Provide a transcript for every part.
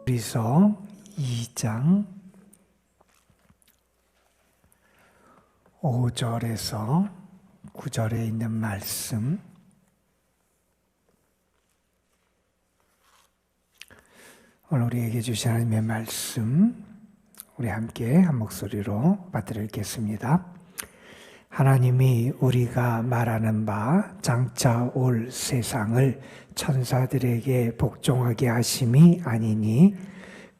에베소서 2장 5절에서 9절에 있는 말씀, 오늘 우리에게 주신 하나님의 말씀, 우리 함께 한 목소리로 받들어 읽겠습니다. 하나님이 우리가 말하는 바 장차 올 세상을 천사들에게 복종하게 하심이 아니니,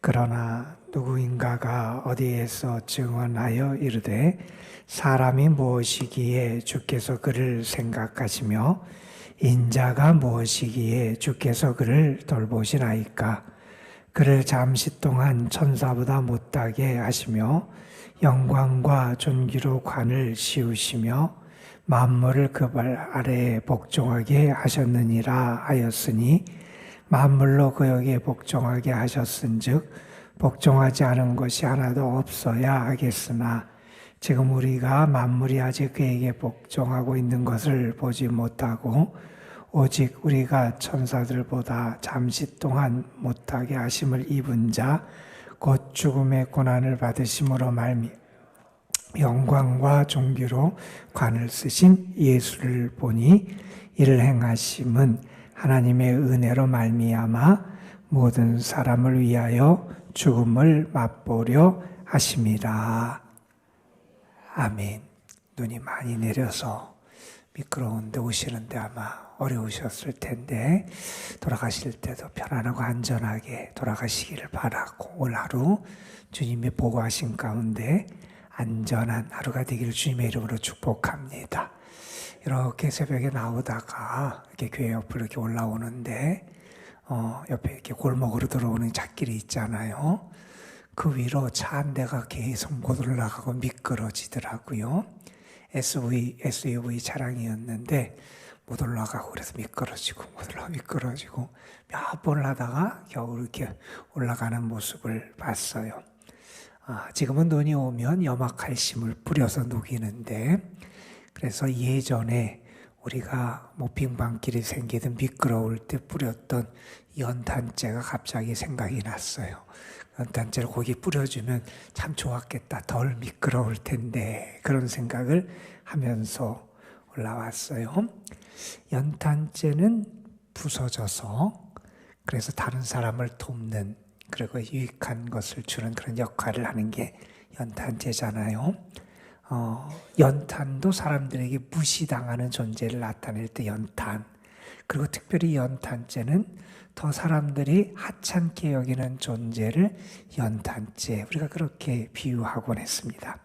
그러나 누구인가가 어디에서 증언하여 이르되 사람이 무엇이기에 주께서 그를 생각하시며 인자가 무엇이기에 주께서 그를 돌보시나이까. 그를 잠시 동안 천사보다 못하게 하시며 영광과 존귀로 관을 씌우시며 만물을 그 발 아래에 복종하게 하셨느니라 하였으니, 만물로 그에게 복종하게 하셨은즉 복종하지 않은 것이 하나도 없어야 하겠으나, 지금 우리가 만물이 아직 그에게 복종하고 있는 것을 보지 못하고 오직 우리가 천사들보다 잠시 동안 못하게 하심을 입은 자 곧 죽음의 고난을 받으심으로 말미 영광과 존귀로 관을 쓰신 예수를 보니, 이를 행하심은 하나님의 은혜로 말미암아 모든 사람을 위하여 죽음을 맛보려 하심이라. 아멘. 눈이 많이 내려서 미끄러운데 오시는데 아마 어려우셨을 텐데, 돌아가실 때도 편안하고 안전하게 돌아가시기를 바라고, 오늘 하루 주님이 보고하신 가운데 안전한 하루가 되기를 주님의 이름으로 축복합니다. 이렇게 새벽에 나오다가 이렇게 교회 옆으로 이렇게 올라오는데 옆에 이렇게 골목으로 들어오는 잣길이 있잖아요. 그 위로 차 한 대가 계속 못 올라가고 미끄러지더라고요. SUV 차량이었는데 못 올라가고, 그래서 미끄러지고 몇 번을 하다가 겨우 이렇게 올라가는 모습을 봤어요. 지금은 눈이 오면 염화칼슘을 뿌려서 녹이는데, 그래서 예전에 우리가 빙방길이 생기든 미끄러울 때 뿌렸던 연탄재가 갑자기 생각이 났어요. 연탄재를 거기 뿌려주면 참 좋았겠다, 덜 미끄러울 텐데, 그런 생각을 하면서 올라왔어요. 연탄재는 부서져서 그래서 다른 사람을 돕는, 그리고 유익한 것을 주는 그런 역할을 하는 게 연탄재잖아요. 연탄도 사람들에게 무시당하는 존재를 나타낼 때 연탄, 그리고 특별히 연탄재는 더 사람들이 하찮게 여기는 존재를 연탄재, 우리가 그렇게 비유하곤 했습니다.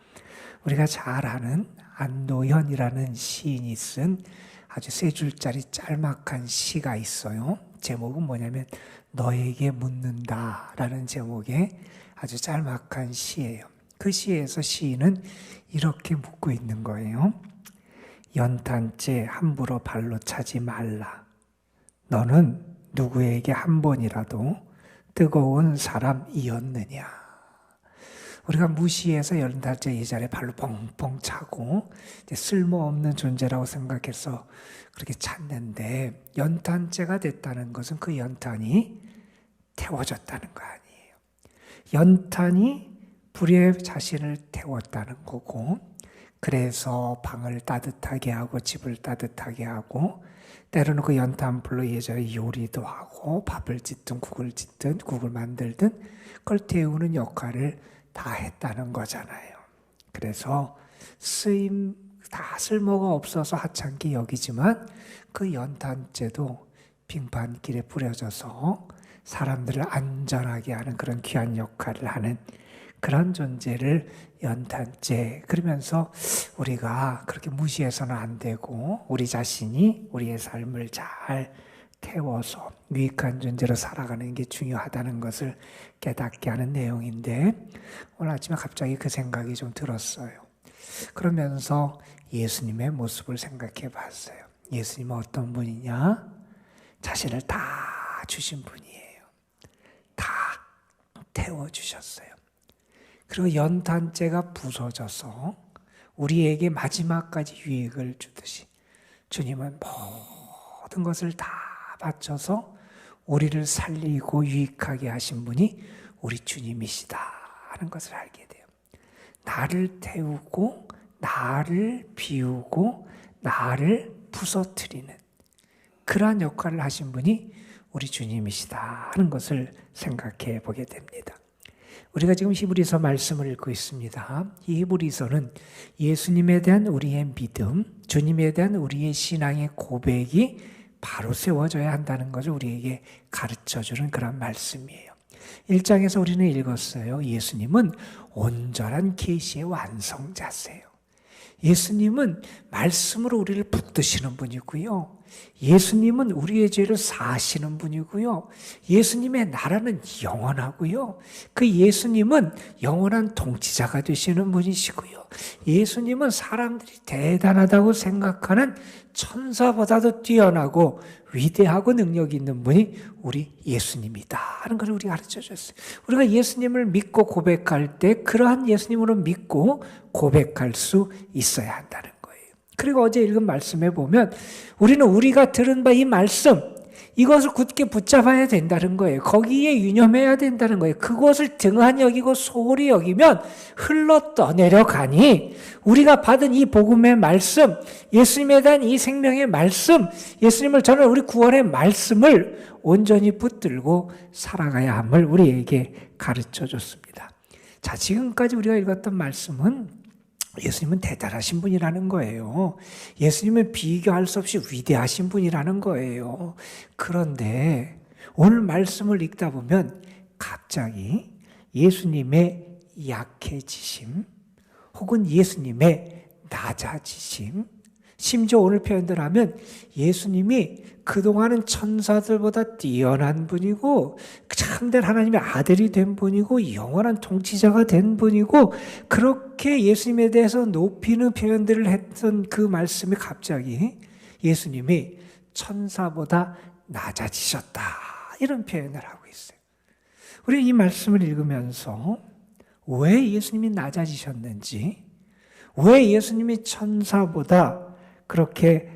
우리가 잘 아는 안도현이라는 시인이 쓴 아주 3줄짜리 짤막한 시가 있어요. 제목은 뭐냐면 너에게 묻는다 라는 제목의 아주 짤막한 시예요. 그 시에서 시인은 이렇게 묻고 있는 거예요. 연탄재 함부로 발로 차지 말라. 너는 누구에게 한 번이라도 뜨거운 사람이었느냐. 우리가 무시해서 연탄재 예전에 발로 뻥뻥 차고 쓸모없는 존재라고 생각해서 그렇게 찼는데, 연탄재가 됐다는 것은 그 연탄이 태워졌다는 거 아니에요. 연탄이 불에 자신을 태웠다는 거고, 그래서 방을 따뜻하게 하고 집을 따뜻하게 하고, 때로는 그 연탄불로 예전에 요리도 하고 밥을 짓든 국을 만들든 그걸 태우는 역할을 다 했다는 거잖아요. 그래서 다 쓸모가 없어서 하찮게 여기지만 그 연탄재도 빙판길에 뿌려져서 사람들을 안전하게 하는 그런 귀한 역할을 하는 그런 존재를 연탄재, 그러면서 우리가 그렇게 무시해서는 안 되고 우리 자신이 우리의 삶을 잘 태워서 유익한 존재로 살아가는 게 중요하다는 것을 깨닫게 하는 내용인데, 오늘 아침에 갑자기 그 생각이 좀 들었어요. 그러면서 예수님의 모습을 생각해 봤어요. 예수님은 어떤 분이냐? 자신을 다 주신 분이에요. 다 태워주셨어요. 그리고 연탄재가 부서져서 우리에게 마지막까지 유익을 주듯이 주님은 모든 것을 다 바쳐서 우리를 살리고 유익하게 하신 분이 우리 주님이시다 하는 것을 알게 돼요. 나를 태우고 나를 비우고 나를 부서뜨리는 그러한 역할을 하신 분이 우리 주님이시다 하는 것을 생각해 보게 됩니다. 우리가 지금 히브리서 말씀을 읽고 있습니다. 이 히브리서는 예수님에 대한 우리의 믿음, 주님에 대한 우리의 신앙의 고백이 바로 세워져야 한다는 것을 우리에게 가르쳐주는 그런 말씀이에요. 1장에서 우리는 읽었어요. 예수님은 온전한 계시의 완성자세요. 예수님은 말씀으로 우리를 붙드시는 분이고요. 예수님은 우리의 죄를 사하시는 분이고요. 예수님의 나라는 영원하고요. 그 예수님은 영원한 통치자가 되시는 분이시고요. 예수님은 사람들이 대단하다고 생각하는 천사보다도 뛰어나고 위대하고 능력 있는 분이 우리 예수님이다 하는 것을 우리가 가르쳐줬어요. 우리가 예수님을 믿고 고백할 때 그러한 예수님으로 믿고 고백할 수 있어야 한다는 거예요. 그리고 어제 읽은 말씀에 보면 우리는 우리가 들은 바 이 말씀 이것을 굳게 붙잡아야 된다는 거예요. 거기에 유념해야 된다는 거예요. 그것을 등한히 여기고 소홀히 여기면 흘러 떠내려가니 우리가 받은 이 복음의 말씀, 예수님에 대한 이 생명의 말씀, 예수님을 전할 우리 구원의 말씀을 온전히 붙들고 살아가야 함을 우리에게 가르쳐 줬습니다. 자, 지금까지 우리가 읽었던 말씀은 예수님은 대단하신 분이라는 거예요. 예수님은 비교할 수 없이 위대하신 분이라는 거예요. 그런데 오늘 말씀을 읽다 보면 갑자기 예수님의 약해지심 혹은 예수님의 낮아지심, 심지어 오늘 표현대로 하면 예수님이 그동안은 천사들보다 뛰어난 분이고 참된 하나님의 아들이 된 분이고 영원한 통치자가 된 분이고 그렇게 예수님에 대해서 높이는 표현들을 했던 그 말씀이 갑자기 예수님이 천사보다 낮아지셨다 이런 표현을 하고 있어요. 우리 이 말씀을 읽으면서 왜 예수님이 낮아지셨는지, 왜 예수님이 천사보다 그렇게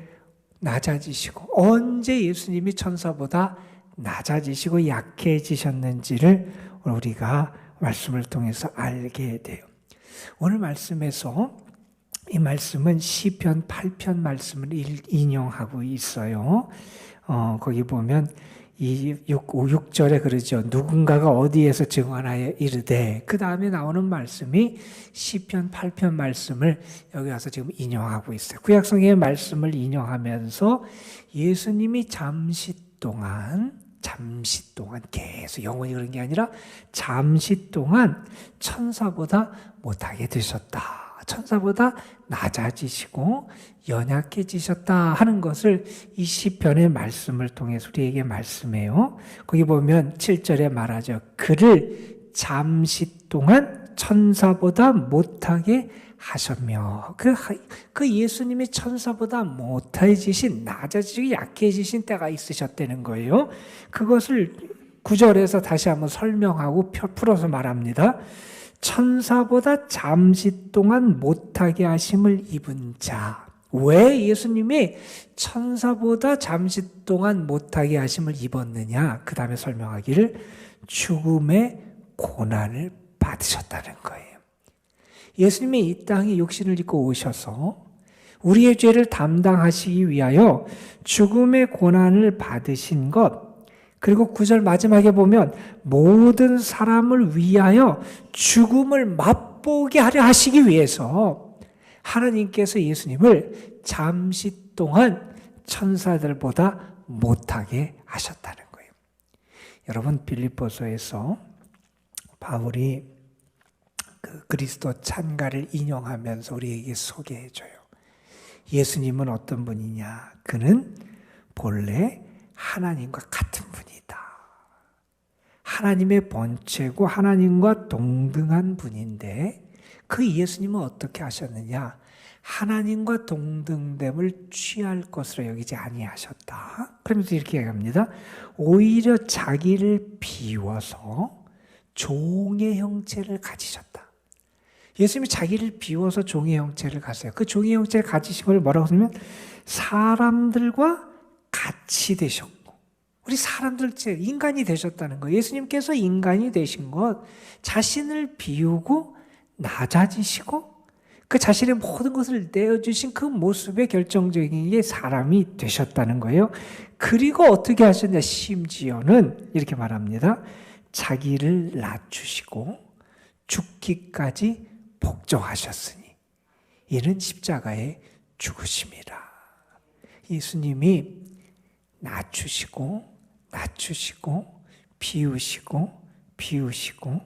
낮아지시고 언제 예수님이 천사보다 낮아지시고 약해지셨는지를 우리가 말씀을 통해서 알게 돼요. 오늘 말씀에서 이 말씀은 시편 8편 말씀을 인용하고 있어요. 거기 보면 이 6절에 그러죠. 누군가가 어디에서 증언하여 이르되 그 다음에 나오는 말씀이 시편 8편 말씀을 여기 와서 지금 인용하고 있어요. 구약성경의 말씀을 인용하면서 예수님이 잠시 동안 계속 영원히 그런 게 아니라 잠시 동안 천사보다 못하게 되셨다. 천사보다 낮아지시고 연약해지셨다 하는 것을 이 시편의 말씀을 통해서 우리에게 말씀해요. 거기 보면 7절에 말하죠. 그를 잠시 동안 천사보다 못하게 하셨며 그 예수님이 천사보다 못해지신 낮아지고 약해지신 때가 있으셨다는 거예요. 그것을 9절에서 다시 한번 설명하고 풀어서 말합니다. 천사보다 잠시 동안 못하게 하심을 입은 자. 왜 예수님이 천사보다 잠시 동안 못하게 하심을 입었느냐? 그 다음에 설명하기를 죽음의 고난을 받으셨다는 거예요. 예수님이 이 땅에 육신을 입고 오셔서 우리의 죄를 담당하시기 위하여 죽음의 고난을 받으신 것, 그리고 9절 마지막에 보면 모든 사람을 위하여 죽음을 맛보게 하려 하시기 위해서 하나님께서 예수님을 잠시 동안 천사들보다 못하게 하셨다는 거예요. 여러분, 빌립보서에서 바울이 그 그리스도 찬가를 인용하면서 우리에게 소개해줘요. 예수님은 어떤 분이냐? 그는 본래 하나님과 같은 분이다. 하나님의 본체고 하나님과 동등한 분인데 그 예수님은 어떻게 하셨느냐? 하나님과 동등됨을 취할 것으로 여기지 아니하셨다. 그러면서 이렇게 얘기합니다. 오히려 자기를 비워서 종의 형체를 가지셨다. 예수님이 자기를 비워서 종의 형체를 가졌어요. 그 종의 형체를 가지신 걸 뭐라고 하냐면 사람들과 같이 되셨고 우리 사람들, 인간이 되셨다는 거예요. 예수님께서 인간이 되신 것, 자신을 비우고 낮아지시고 그 자신의 모든 것을 내어주신 그 모습의 결정적인 게 사람이 되셨다는 거예요. 그리고 어떻게 하셨냐? 심지어는 이렇게 말합니다. 자기를 낮추시고 죽기까지 복종하셨으니 이는 십자가의 죽으심이라. 예수님이 낮추시고 비우시고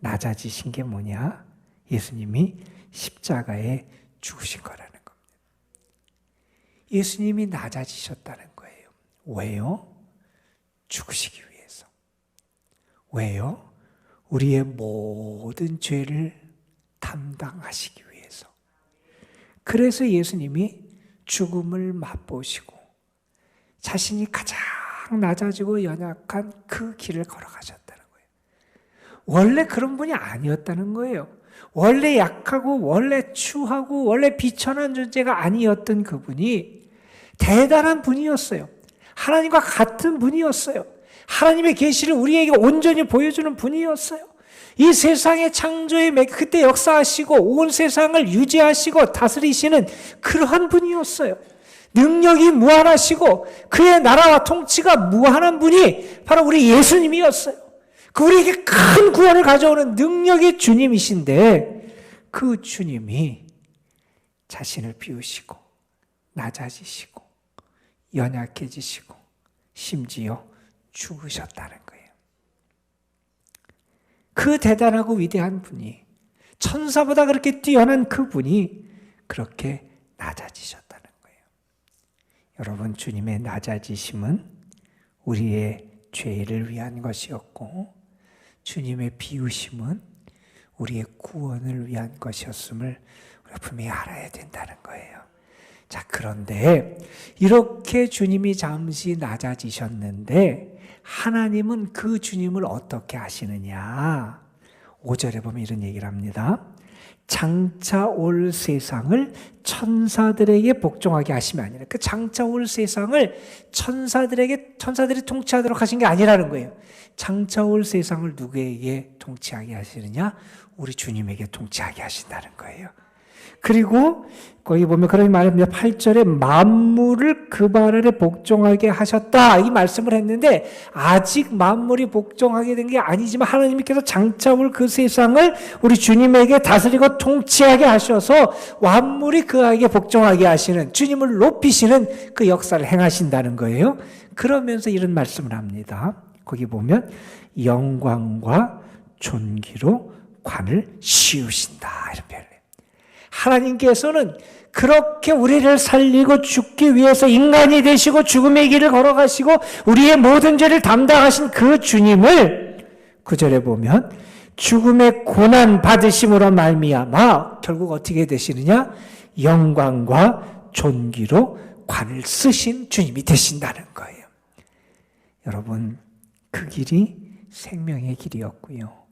낮아지신 게 뭐냐? 예수님이 십자가에 죽으신 거라는 겁니다. 예수님이 낮아지셨다는 거예요. 왜요? 죽으시기 위해서. 왜요? 우리의 모든 죄를 담당하시기 위해서. 그래서 예수님이 죽음을 맛보시고 자신이 가장 낮아지고 연약한 그 길을 걸어가셨다는 거예요. 원래 그런 분이 아니었다는 거예요. 원래 약하고 원래 추하고 원래 비천한 존재가 아니었던 그분이 대단한 분이었어요. 하나님과 같은 분이었어요. 하나님의 계시를 우리에게 온전히 보여주는 분이었어요. 이 세상의 창조의 그때 역사하시고 온 세상을 유지하시고 다스리시는 그러한 분이었어요. 능력이 무한하시고 그의 나라와 통치가 무한한 분이 바로 우리 예수님이었어요. 그 우리에게 큰 구원을 가져오는 능력의 주님이신데 그 주님이 자신을 비우시고 낮아지시고 연약해지시고 심지어 죽으셨다는 거예요. 그 대단하고 위대한 분이, 천사보다 그렇게 뛰어난 그분이 그렇게 낮아지셨다는 거예요. 여러분, 주님의 낮아지심은 우리의 죄를 위한 것이었고 주님의 비우심은 우리의 구원을 위한 것이었음을 우리가 분명히 알아야 된다는 거예요. 자, 그런데 이렇게 주님이 잠시 낮아지셨는데 하나님은 그 주님을 어떻게 하시느냐? 5절에 보면 이런 얘기를 합니다. 장차 올 세상을 천사들에게 복종하게 하시면 아니라, 그 장차 올 세상을 천사들이 통치하도록 하신 게 아니라는 거예요. 장차 올 세상을 누구에게 통치하게 하시느냐? 우리 주님에게 통치하게 하신다는 거예요. 그리고 거기 보면 그런 말입니다. 8절에 만물을 그 발 아래 복종하게 하셨다, 이 말씀을 했는데 아직 만물이 복종하게 된 게 아니지만 하나님께서 장차 올 그 세상을 우리 주님에게 다스리고 통치하게 하셔서 만물이 그에게 복종하게 하시는, 주님을 높이시는 그 역사를 행하신다는 거예요. 그러면서 이런 말씀을 합니다. 거기 보면 영광과 존귀로 관을 씌우신다, 이런 표현을 해요. 하나님께서는 그렇게 우리를 살리고 죽기 위해서 인간이 되시고 죽음의 길을 걸어가시고 우리의 모든 죄를 담당하신 그 주님을 9절에 보면 죽음의 고난 받으심으로 말미암아 결국 어떻게 되시느냐? 영광과 존귀로 관을 쓰신 주님이 되신다는 거예요. 여러분, 그 길이 생명의 길이었고요.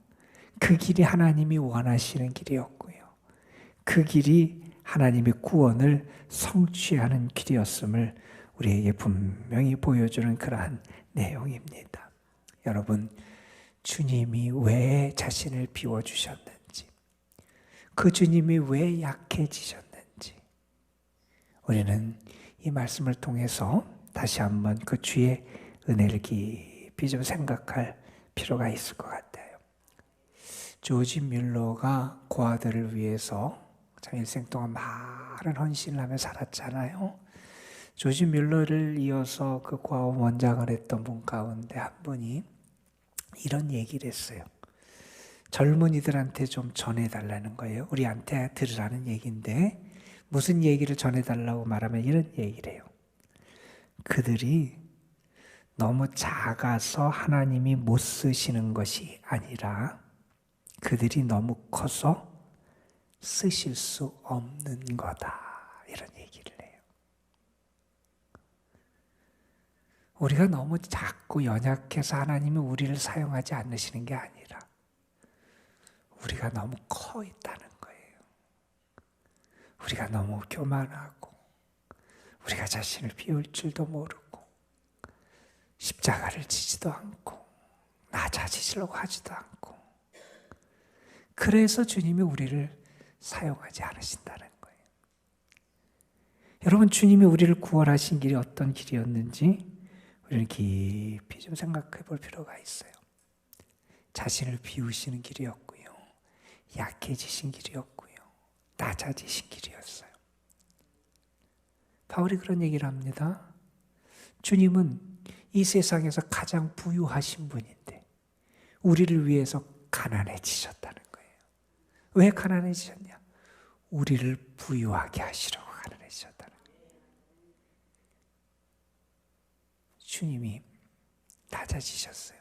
그 길이 하나님이 원하시는 길이었고요. 그 길이 하나님의 구원을 성취하는 길이었음을 우리에게 분명히 보여주는 그러한 내용입니다. 여러분, 주님이 왜 자신을 비워주셨는지, 그 주님이 왜 약해지셨는지 우리는 이 말씀을 통해서 다시 한번 그 주의 은혜를 깊이 좀 생각할 필요가 있을 것 같아요. 조지 뮬러가 고아들을 위해서 참 일생 동안 많은 헌신을 하며 살았잖아요. 조지 뮬러를 이어서 그 고아원 원장을 했던 분 가운데 한 분이 이런 얘기를 했어요. 젊은이들한테 좀 전해달라는 거예요. 우리한테 들으라는 얘기인데 무슨 얘기를 전해달라고 말하면 이런 얘기를 해요. 그들이 너무 작아서 하나님이 못 쓰시는 것이 아니라 그들이 너무 커서 쓰실 수 없는 거다, 이런 얘기를 해요. 우리가 너무 작고 연약해서 하나님이 우리를 사용하지 않으시는 게 아니라 우리가 너무 커 있다는 거예요. 우리가 너무 교만하고 우리가 자신을 비울 줄도 모르고 십자가를 지지도 않고 낮아지시려고 하지도 않고, 그래서 주님이 우리를 사용하지 않으신다는 거예요. 여러분, 주님이 우리를 구원하신 길이 어떤 길이었는지 우리는 깊이 좀 생각해 볼 필요가 있어요. 자신을 비우시는 길이었고요, 약해지신 길이었고요, 낮아지신 길이었어요. 바울이 그런 얘기를 합니다. 주님은 이 세상에서 가장 부유하신 분인데 우리를 위해서 가난해지셨다는 거예요. 왜 가난해지셨냐? 우리를 부유하게 하시려고 가난해지셨다는 거예요. 주님이 낮아지셨어요.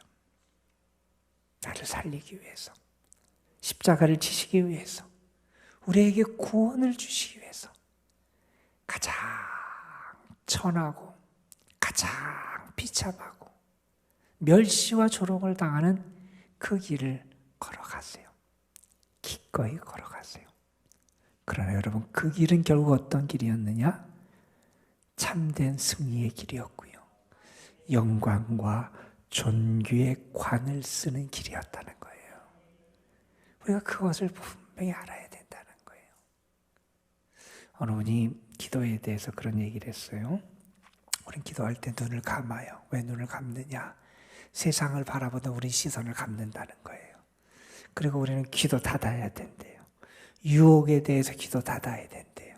나를 살리기 위해서, 십자가를 지시기 위해서, 우리에게 구원을 주시기 위해서 가장 천하고 가장 비참하고 멸시와 조롱을 당하는 그 길을 걸어가세요. 기꺼이 걸어가세요. 그러나 여러분, 그 길은 결국 어떤 길이었느냐? 참된 승리의 길이었고요, 영광과 존귀의 관을 쓰는 길이었다는 거예요. 우리가 그것을 분명히 알아야 된다는 거예요. 어느 분이 기도에 대해서 그런 얘기를 했어요. 우린 기도할 때 눈을 감아요. 왜 눈을 감느냐? 세상을 바라보다 우리 시선을 감는다는 거예요. 그리고 우리는 기도 닫아야 된대요. 유혹에 대해서 기도 닫아야 된대요.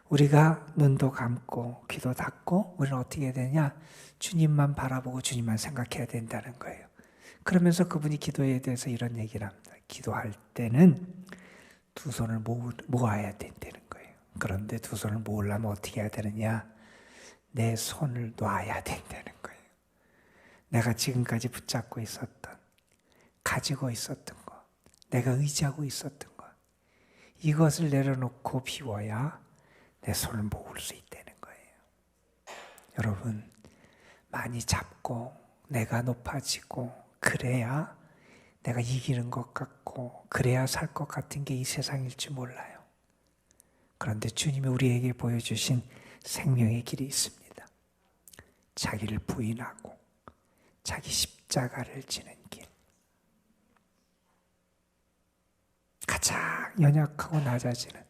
우리가 눈도 감고 귀도 닫고 우리는 어떻게 해야 되냐? 주님만 바라보고 주님만 생각해야 된다는 거예요. 그러면서 그분이 기도에 대해서 이런 얘기를 합니다. 기도할 때는 두 손을 모아야 된다는 거예요. 그런데 두 손을 모으려면 어떻게 해야 되느냐? 내 손을 놔야 된다는 거예요. 내가 지금까지 붙잡고 있었던, 가지고 있었던 것, 내가 의지하고 있었던 것, 이것을 내려놓고 비워야 내 손을 모을 수 있다는 거예요. 여러분, 많이 잡고 내가 높아지고 그래야 내가 이기는 것 같고 그래야 살 것 같은 게 이 세상일지 몰라요. 그런데 주님이 우리에게 보여주신 생명의 길이 있습니다. 자기를 부인하고 자기 십자가를 지는 길. 가장 연약하고 낮아지는,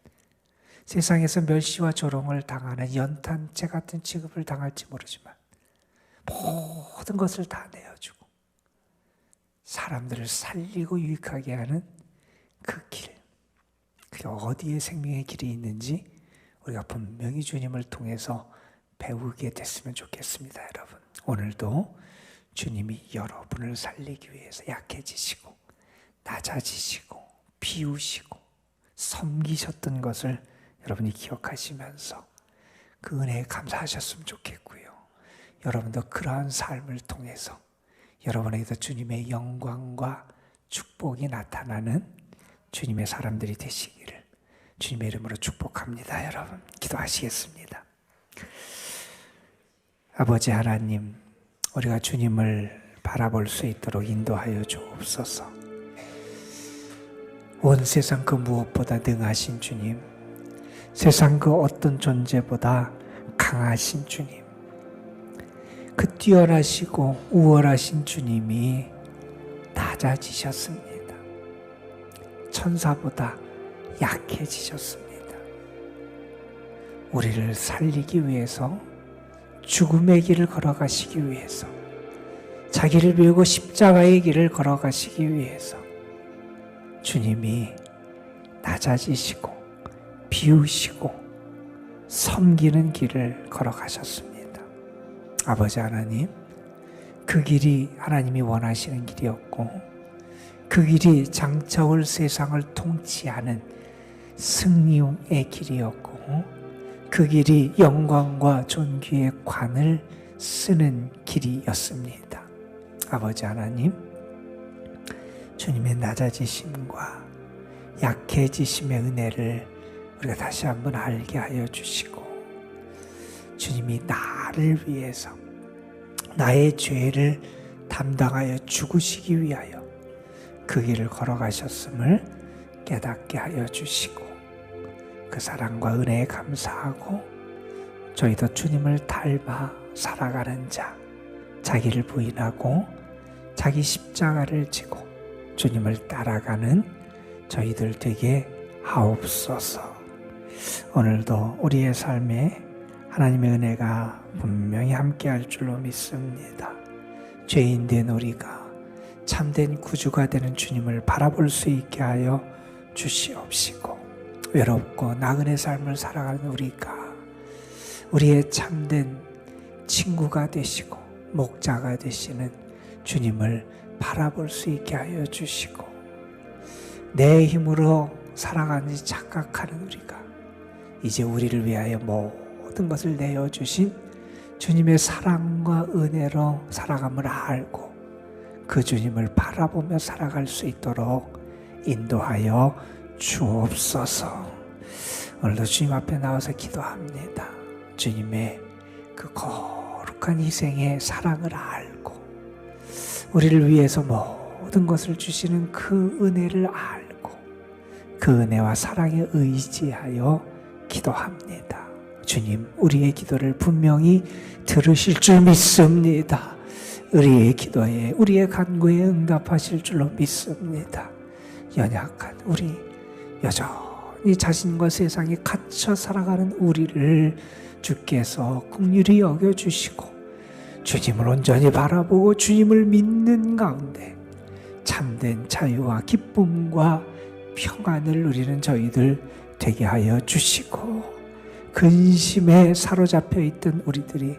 세상에서 멸시와 조롱을 당하는 연탄재 같은 취급을 당할지 모르지만 모든 것을 다 내어주고 사람들을 살리고 유익하게 하는 그 길, 그게 어디에 생명의 길이 있는지 우리가 분명히 주님을 통해서 배우게 됐으면 좋겠습니다. 여러분, 오늘도 주님이 여러분을 살리기 위해서 약해지시고 낮아지시고 비우시고 섬기셨던 것을 여러분이 기억하시면서 그 은혜에 감사하셨으면 좋겠고요. 여러분도 그러한 삶을 통해서 여러분에게도 주님의 영광과 축복이 나타나는 주님의 사람들이 되시기를 주님의 이름으로 축복합니다. 여러분, 기도하시겠습니다. 아버지 하나님, 우리가 주님을 바라볼 수 있도록 인도하여 주옵소서. 온 세상 그 무엇보다 능하신 주님, 세상 그 어떤 존재보다 강하신 주님, 그 뛰어나시고 우월하신 주님이 낮아지셨습니다. 천사보다 약해지셨습니다. 우리를 살리기 위해서, 죽음의 길을 걸어가시기 위해서, 자기를 비우고 십자가의 길을 걸어가시기 위해서 주님이 낮아지시고 비우시고 섬기는 길을 걸어가셨습니다. 아버지 하나님, 그 길이 하나님이 원하시는 길이었고 그 길이 장차 올 세상을 통치하는 승리의 길이었고 그 길이 영광과 존귀의 관을 쓰는 길이었습니다. 아버지 하나님, 주님의 낮아지심과 약해지심의 은혜를 우리가 다시 한번 알게 하여 주시고 주님이 나를 위해서 나의 죄를 담당하여 죽으시기 위하여 그 길을 걸어가셨음을 깨닫게 하여 주시고 그 사랑과 은혜에 감사하고 저희도 주님을 닮아 살아가는 자, 자기를 부인하고 자기 십자가를 지고 주님을 따라가는 저희들 되게 하옵소서. 오늘도 우리의 삶에 하나님의 은혜가 분명히 함께할 줄로 믿습니다. 죄인된 우리가 참된 구주가 되는 주님을 바라볼 수 있게 하여 주시옵시고, 외롭고 나그네 삶을 살아가는 우리가 우리의 참된 친구가 되시고 목자가 되시는 주님을 바라볼 수 있게 하여 주시고, 내 힘으로 살아가는지 착각하는 우리가 이제 우리를 위하여 모든 것을 내어주신 주님의 사랑과 은혜로 살아감을 알고 그 주님을 바라보며 살아갈 수 있도록 인도하여 주옵소서. 오늘도 주님 앞에 나와서 기도합니다. 주님의 그 거룩한 희생의 사랑을 알고 우리를 위해서 모든 것을 주시는 그 은혜를 알고 그 은혜와 사랑에 의지하여 기도합니다. 주님, 우리의 기도를 분명히 들으실 줄 믿습니다. 우리의 기도에, 우리의 간구에 응답하실 줄로 믿습니다. 연약한 우리, 여전히 자신과 세상에 갇혀 살아가는 우리를 주께서 긍휼히 여겨주시고 주님을 온전히 바라보고 주님을 믿는 가운데 참된 자유와 기쁨과 평안을 누리는 저희들 되게 하여 주시고, 근심에 사로잡혀 있던 우리들이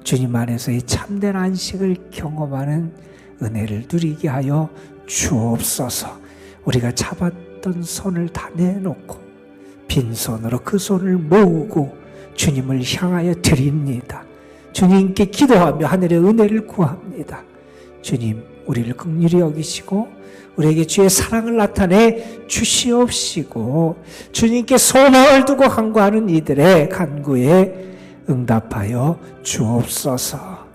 주님 안에서의 참된 안식을 경험하는 은혜를 누리게 하여 주옵소서. 우리가 잡았던 손을 다 내놓고 빈손으로 그 손을 모으고 주님을 향하여 드립니다. 주님께 기도하며 하늘의 은혜를 구합니다. 주님, 우리를 긍휼히 여기시고 우리에게 주의 사랑을 나타내 주시옵시고 주님께 소망을 두고 간구하는 이들의 간구에 응답하여 주옵소서.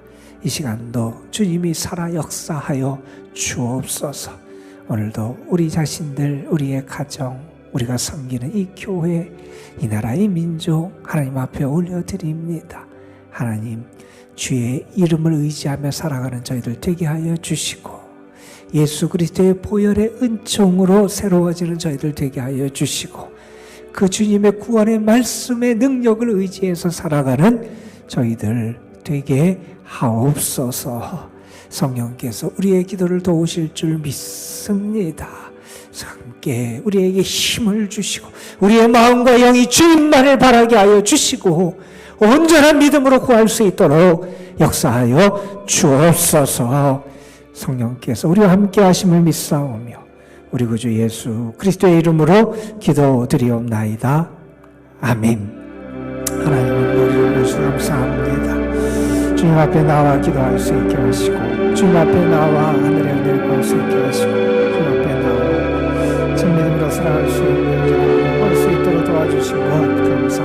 이 시간도 주님이 살아 역사하여 주옵소서. 오늘도 우리 자신들, 우리의 가정, 우리가 섬기는 이 교회, 이 나라의 민족 하나님 앞에 올려드립니다. 하나님, 주의 이름을 의지하며 살아가는 저희들 되게 하여 주시고 예수 그리스도의 보혈의 은총으로 새로워지는 저희들 되게 하여 주시고 그 주님의 구원의 말씀의 능력을 의지해서 살아가는 저희들 되게 하옵소서. 성령께서 우리의 기도를 도우실 줄 믿습니다. 함께 우리에게 힘을 주시고 우리의 마음과 영이 주님만을 바라게 하여 주시고 온전한 믿음으로 구할 수 있도록 역사하여 주옵소서. 성령께서 우리와 함께 하심을 믿사오며 우리 구주 예수 그리스도의 이름으로 기도드리옵나이다. 아멘. 하나님은 우리를 위해서 감사합니다. 주님 앞에 나와 기도할 수 있게 하시고 주님 앞에 나와 하늘의 은혜를 구할 수 있게 하시고 주님 앞에 나와 참 믿음으로 살아갈 수 있는 볼 수 있도록 도와주신 것 감사합니다.